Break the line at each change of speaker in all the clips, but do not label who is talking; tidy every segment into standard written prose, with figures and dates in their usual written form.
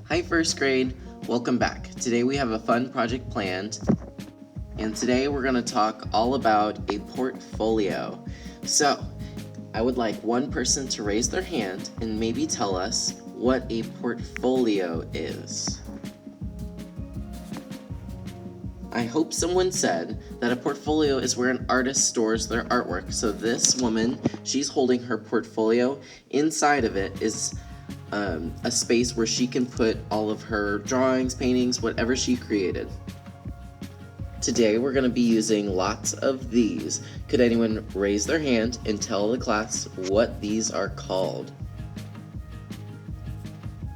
Hi first grade, welcome back. Today we have a fun project planned, and today we're going to talk all about a portfolio. So, I would like one person to raise their hand and maybe tell us what a portfolio is. I hope someone said that a portfolio is where an artist stores their artwork. So this woman, she's holding her portfolio. Inside of it is a space where she can put all of her drawings, paintings, whatever she created. Today we're going to be using lots of these. Could anyone raise their hand and tell the class what these are called?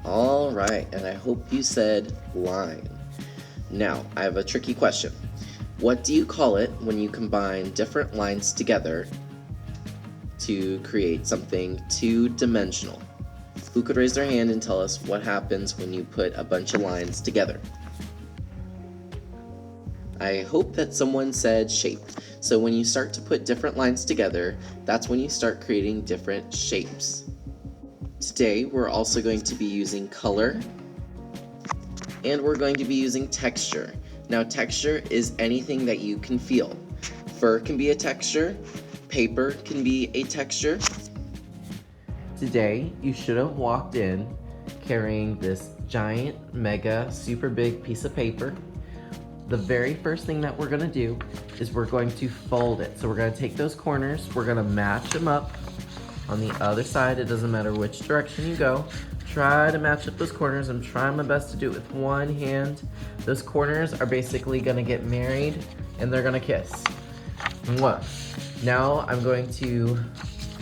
All right, and I hope you said line. Now, I have a tricky question. What do you call it when you combine different lines together to create something two-dimensional? Who could raise their hand and tell us what happens when you put a bunch of lines together? I hope that someone said shape. So when you start to put different lines together, that's when you start creating different shapes. Today, we're also going to be using color, and we're going to be using texture. Now, texture is anything that you can feel. Fur can be a texture, paper can be a texture. Today, you should have walked in carrying this giant, mega, super big piece of paper. The very first thing that we're gonna do is we're going to fold it. So we're gonna take those corners, we're gonna match them up on the other side. It doesn't matter which direction you go. Try to match up those corners. I'm trying my best to do it with one hand. Those corners are basically gonna get married and they're gonna kiss. Mwah. Now I'm going to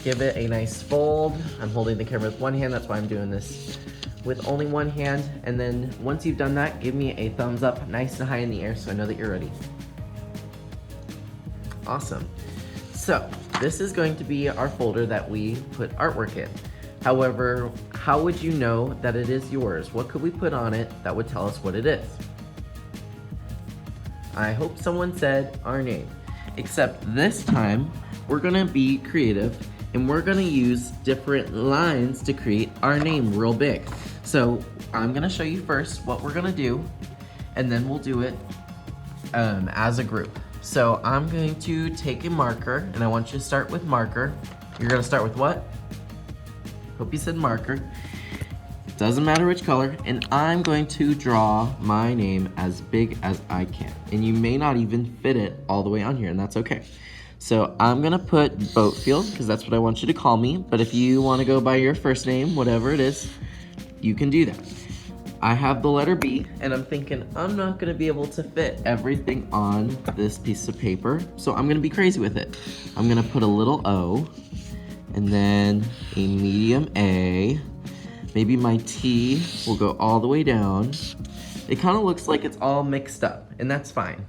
give it a nice fold. I'm holding the camera with one hand, that's why I'm doing this with only one hand. And then once you've done that, give me a thumbs up nice and high in the air so I know that you're ready. Awesome. So this is going to be our folder that we put artwork in. However, how would you know that it is yours? What could we put on it that would tell us what it is? I hope someone said our name. Except this time, we're gonna be creative and we're gonna use different lines to create our name real big. So I'm gonna show you first what we're gonna do, and then we'll do it as a group. So I'm going to take a marker, and I want you to start with marker. You're gonna start with what? Hope you said marker. Doesn't matter which color, and I'm going to draw my name as big as I can. And you may not even fit it all the way on here, and that's okay. So I'm gonna put Boatfield, because that's what I want you to call me, but if you wanna go by your first name, whatever it is, you can do that. I have the letter B, and I'm thinking I'm not gonna be able to fit everything on this piece of paper, so I'm gonna be crazy with it. I'm gonna put a little O, and then a medium A. Maybe my T will go all the way down. It kind of looks like it's all mixed up, and that's fine.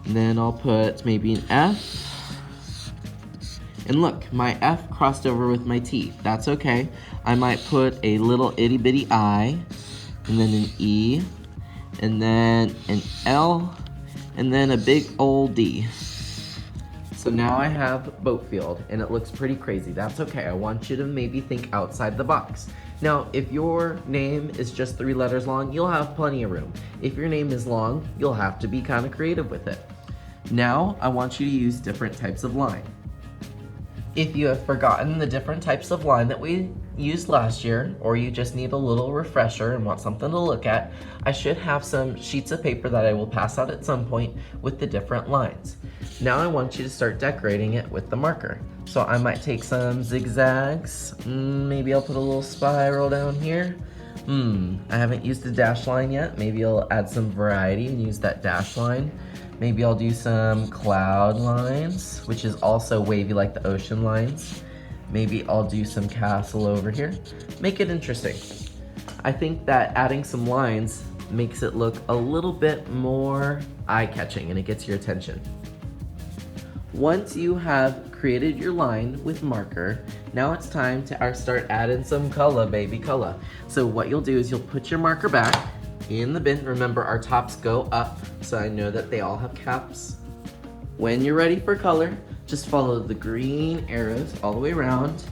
And then I'll put maybe an F. And look, my F crossed over with my T. That's okay. I might put a little itty bitty I, and then an E, and then an L, and then a big old D. So now I have Boatfield, and it looks pretty crazy. That's okay. I want you to maybe think outside the box. Now, if your name is just 3 letters long, you'll have plenty of room. If your name is long, you'll have to be kind of creative with it. Now, I want you to use different types of line. If you have forgotten the different types of line that we used last year, or you just need a little refresher and want something to look at, I should have some sheets of paper that I will pass out at some point with the different lines. Now I want you to start decorating it with the marker. So I might take some zigzags, maybe I'll put a little spiral down here. I haven't used the dash line yet. Maybe I'll add some variety and use that dash line. Maybe I'll do some cloud lines, which is also wavy like the ocean lines. Maybe I'll do some castle over here. Make it interesting. I think that adding some lines makes it look a little bit more eye-catching and it gets your attention. Once you have created your line with marker, now it's time to start adding some color, baby, color. So what you'll do is you'll put your marker back in the bin. Remember, our tops go up, so I know that they all have caps. When you're ready for color, just follow the green arrows all the way around.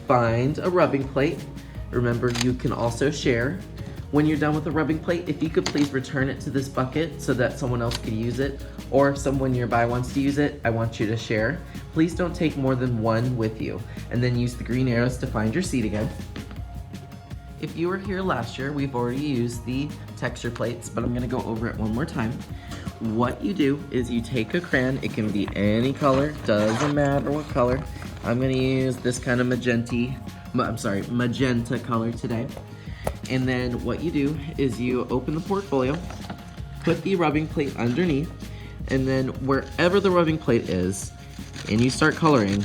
Find a rubbing plate. Remember, you can also share. When you're done with the rubbing plate, if you could please return it to this bucket so that someone else could use it, or if someone nearby wants to use it, I want you to share. Please don't take more than one with you, and then use the green arrows to find your seat again. If you were here last year, we've already used the texture plates, but I'm gonna go over it one more time. What you do is you take a crayon, it can be any color, doesn't matter what color. I'm gonna use this kind of magenta color today. And then what you do is you open the portfolio, put the rubbing plate underneath, and then wherever the rubbing plate is, and you start coloring,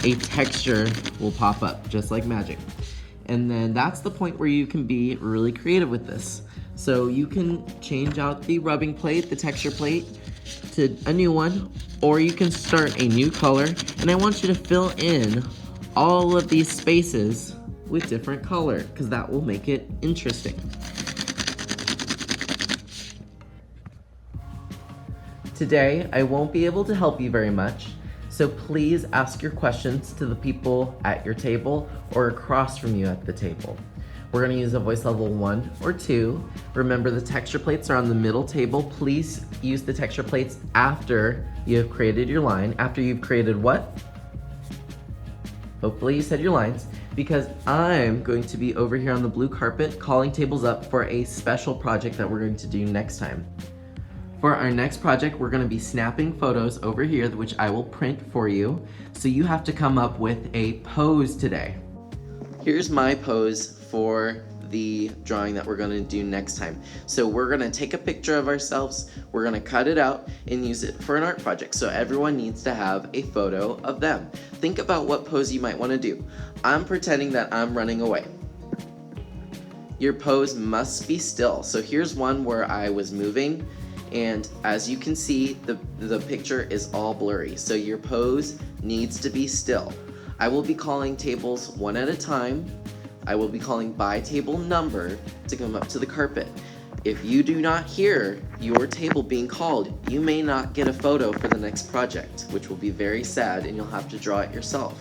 a texture will pop up, just like magic. And then that's the point where you can be really creative with this. So you can change out the rubbing plate, the texture plate, to a new one, or you can start a new color. And I want you to fill in all of these spaces with different color, because that will make it interesting. Today, I won't be able to help you very much, so please ask your questions to the people at your table or across from you at the table. We're gonna use a voice level 1 or 2. Remember, the texture plates are on the middle table. Please use the texture plates after you have created your line. After you've created what? Hopefully you said your lines, because I'm going to be over here on the blue carpet calling tables up for a special project that we're going to do next time. For our next project, we're gonna be snapping photos over here, which I will print for you. So you have to come up with a pose today. Here's my pose for the drawing that we're gonna do next time. So we're gonna take a picture of ourselves, we're gonna cut it out and use it for an art project. So everyone needs to have a photo of them. Think about what pose you might wanna do. I'm pretending that I'm running away. Your pose must be still. So here's one where I was moving, and as you can see, the picture is all blurry. So your pose needs to be still. I will be calling tables one at a time. I will be calling by table number to come up to the carpet. If you do not hear your table being called, you may not get a photo for the next project, which will be very sad, and you'll have to draw it yourself.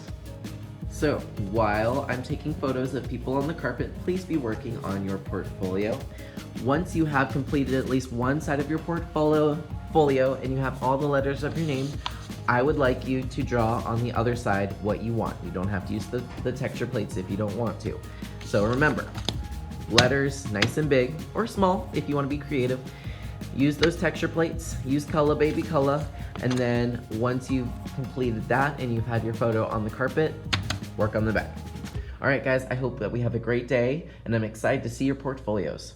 So while I'm taking photos of people on the carpet, please be working on your portfolio. Once you have completed at least one side of your portfolio and you have all the letters of your name, I would like you to draw on the other side what you want. You don't have to use the texture plates if you don't want to. So remember, letters nice and big or small if you want to be creative. Use those texture plates, use color baby color, and then once you've completed that and you've had your photo on the carpet, work on the back. All right guys, I hope that we have a great day, and I'm excited to see your portfolios.